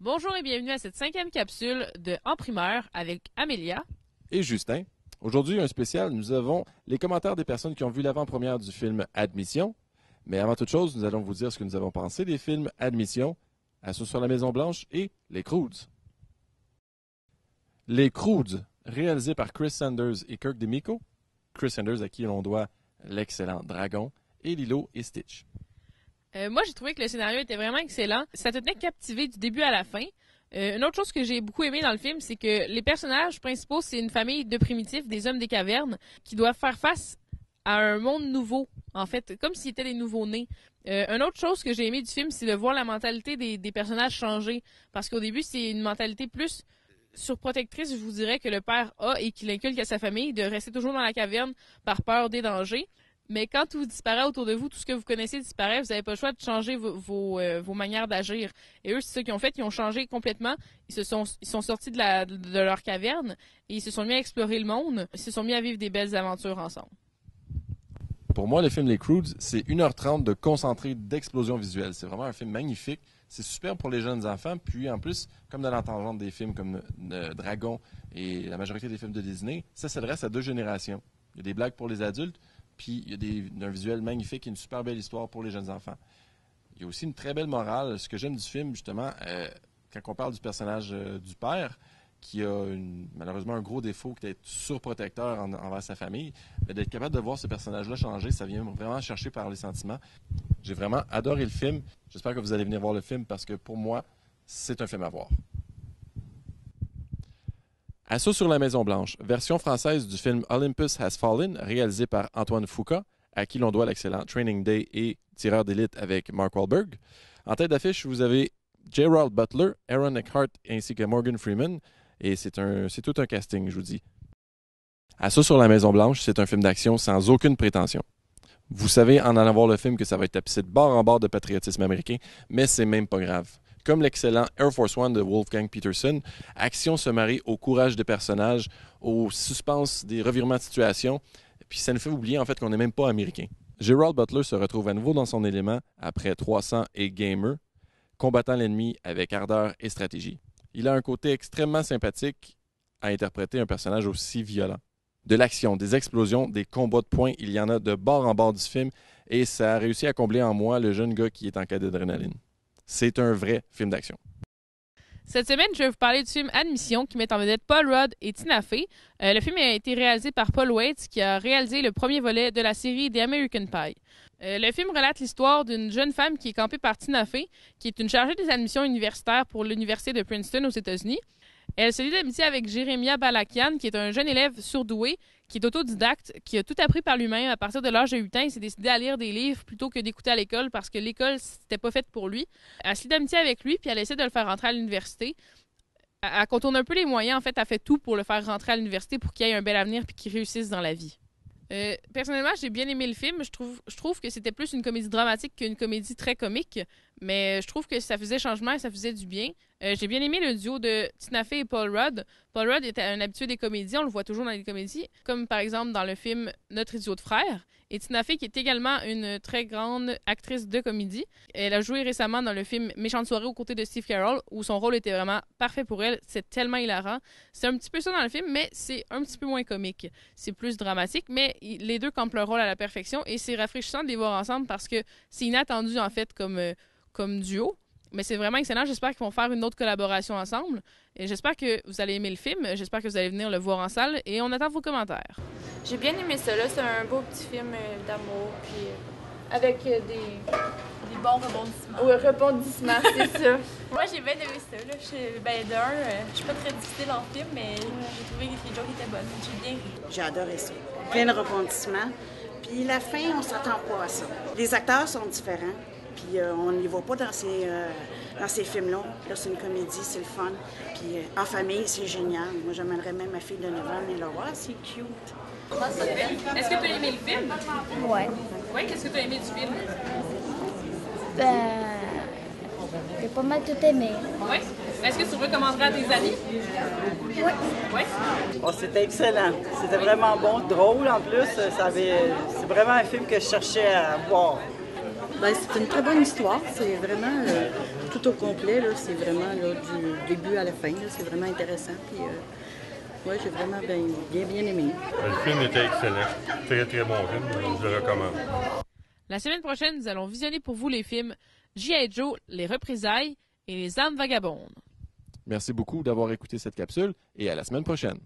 Bonjour et bienvenue à cette 5e capsule de En primeur avec Amélia et Justin. Aujourd'hui, un spécial, nous avons les commentaires des personnes qui ont vu l'avant-première du film Admission. Mais avant toute chose, nous allons vous dire ce que nous avons pensé des films Admission, Assaut sur la Maison-Blanche et Les Croods. Les Croods, réalisés par Chris Sanders et Kirk DeMicco. Chris Sanders à qui l'on doit l'excellent Dragon et Lilo et Stitch. Moi, j'ai trouvé que le scénario était vraiment excellent. Ça te tenait captivé du début à la fin. Une autre chose que j'ai beaucoup aimé dans le film, c'est que les personnages principaux, c'est une famille de primitifs, des hommes des cavernes, qui doivent faire face à un monde nouveau, en fait, comme s'ils étaient des nouveaux-nés. Une autre chose que j'ai aimé du film, c'est de voir la mentalité des personnages changer. Parce qu'au début, c'est une mentalité plus surprotectrice, je vous dirais, que le père a et qu'il inculque à sa famille, de rester toujours dans la caverne par peur des dangers. Mais quand tout disparaît autour de vous, tout ce que vous connaissez disparaît, vous n'avez pas le choix de changer vos manières d'agir. Et eux, c'est ce qu'ils ont fait, ils ont changé complètement. Ils sont sortis de leur caverne et ils se sont mis à explorer le monde. Ils se sont mis à vivre des belles aventures ensemble. Pour moi, le film Les Croods, c'est 1h30 de concentré d'explosion visuelle. C'est vraiment un film magnifique. C'est super pour les jeunes enfants. Puis en plus, comme dans l'entente des films comme Dragon et la majorité des films de Disney, ça s'adresse à deux générations. Il y a des blagues pour les adultes, puis il y a un visuel magnifique et une super belle histoire pour les jeunes enfants. Il y a aussi une très belle morale. Ce que j'aime du film, justement, quand on parle du personnage du père, qui a malheureusement un gros défaut d'être surprotecteur envers sa famille, mais d'être capable de voir ce personnage-là changer, ça vient vraiment chercher par les sentiments. J'ai vraiment adoré le film. J'espère que vous allez venir voir le film parce que pour moi, c'est un film à voir. Assaut sur la Maison-Blanche, version française du film Olympus Has Fallen, réalisé par Antoine Fuqua, à qui l'on doit l'excellent Training Day et Tireur d'élite avec Mark Wahlberg. En tête d'affiche, vous avez Gerald Butler, Aaron Eckhart ainsi que Morgan Freeman, et c'est tout un casting, je vous dis. Assaut sur la Maison-Blanche, c'est un film d'action sans aucune prétention. Vous savez en allant voir le film que ça va être tapissé de bord en bord de patriotisme américain, mais c'est même pas grave. Comme l'excellent Air Force One de Wolfgang Peterson, action se marie au courage des personnages, au suspense des revirements de situation, puis ça nous fait oublier en fait qu'on n'est même pas américain. Gerald Butler se retrouve à nouveau dans son élément après 300 et Gamer, combattant l'ennemi avec ardeur et stratégie. Il a un côté extrêmement sympathique à interpréter un personnage aussi violent. De l'action, des explosions, des combats de poing, il y en a de bord en bord du film et ça a réussi à combler en moi le jeune gars qui est en quête d'adrénaline. C'est un vrai film d'action. Cette semaine, je vais vous parler du film Admission qui met en vedette Paul Rudd et Tina Fey. Le film a été réalisé par Paul Weitz qui a réalisé le premier volet de la série The American Pie. Le film relate l'histoire d'une jeune femme qui est campée par Tina Fey, qui est une chargée des admissions universitaires pour l'université de Princeton aux États-Unis. Elle se lie d'amitié avec Jeremiah Balakian, qui est un jeune élève surdoué, qui est autodidacte, qui a tout appris par lui-même. À partir de l'âge de 8 ans, il s'est décidé à lire des livres plutôt que d'écouter à l'école parce que l'école, c'était pas faite pour lui. Elle se lie d'amitié avec lui, puis elle essaie de le faire rentrer à l'université. Elle contourne un peu les moyens. En fait, elle fait tout pour le faire rentrer à l'université pour qu'il ait un bel avenir puis qu'il réussisse dans la vie. Personnellement, j'ai bien aimé le film. Je trouve que c'était plus une comédie dramatique qu'une comédie très comique, mais je trouve que ça faisait changement et ça faisait du bien. J'ai bien aimé le duo de Tina Fey et Paul Rudd. Paul Rudd était un habitué des comédies, on le voit toujours dans les comédies, comme par exemple dans le film Notre idiot de frère. Et Tina Fey, qui est également une très grande actrice de comédie. Elle a joué récemment dans le film Méchante soirée aux côtés de Steve Carell, où son rôle était vraiment parfait pour elle. C'est tellement hilarant. C'est un petit peu ça dans le film, mais c'est un petit peu moins comique. C'est plus dramatique, mais les deux campent leur rôle à la perfection et c'est rafraîchissant de les voir ensemble parce que c'est inattendu en fait comme duo. Mais c'est vraiment excellent. J'espère qu'ils vont faire une autre collaboration ensemble. Et j'espère que vous allez aimer le film. J'espère que vous allez venir le voir en salle. Et on attend vos commentaires. J'ai bien aimé ça. Là. C'est un beau petit film d'amour. Puis avec des bons rebondissements. Oui, rebondissements, c'est ça. Moi, j'ai bien aimé ça. Là. Je suis pas très difficile en film, mais j'ai trouvé que les jokes étaient bonnes. J'ai bien ri. J'ai adoré ça. Plein de rebondissements. Puis la fin, on s'attend pas à ça. Les acteurs sont différents. Puis on n'y va pas dans ces films-là. Là, c'est une comédie, c'est le fun. Puis en famille, c'est génial. Moi, j'amènerais même ma fille de 9 ans, mais là, ouais, c'est cute. Est-ce que tu as aimé le film? Ouais. Oui, qu'est-ce que tu as aimé du film? J'ai pas mal tout aimé. Oui. Est-ce que tu le recommanderais à tes amis? Oui. Oui. Oh, c'était excellent. C'était vraiment bon, drôle en plus. C'est vraiment un film que je cherchais à voir. Ben, c'est une très bonne histoire. C'est vraiment tout au complet, là, c'est vraiment là, du début à la fin. Là, c'est vraiment intéressant. Puis, ouais, j'ai vraiment bien aimé. Le film était excellent. Très, très bon film. Je le recommande. La semaine prochaine, nous allons visionner pour vous les films G.I. Joe, Les Représailles et Les Âmes Vagabondes. Merci beaucoup d'avoir écouté cette capsule et à la semaine prochaine.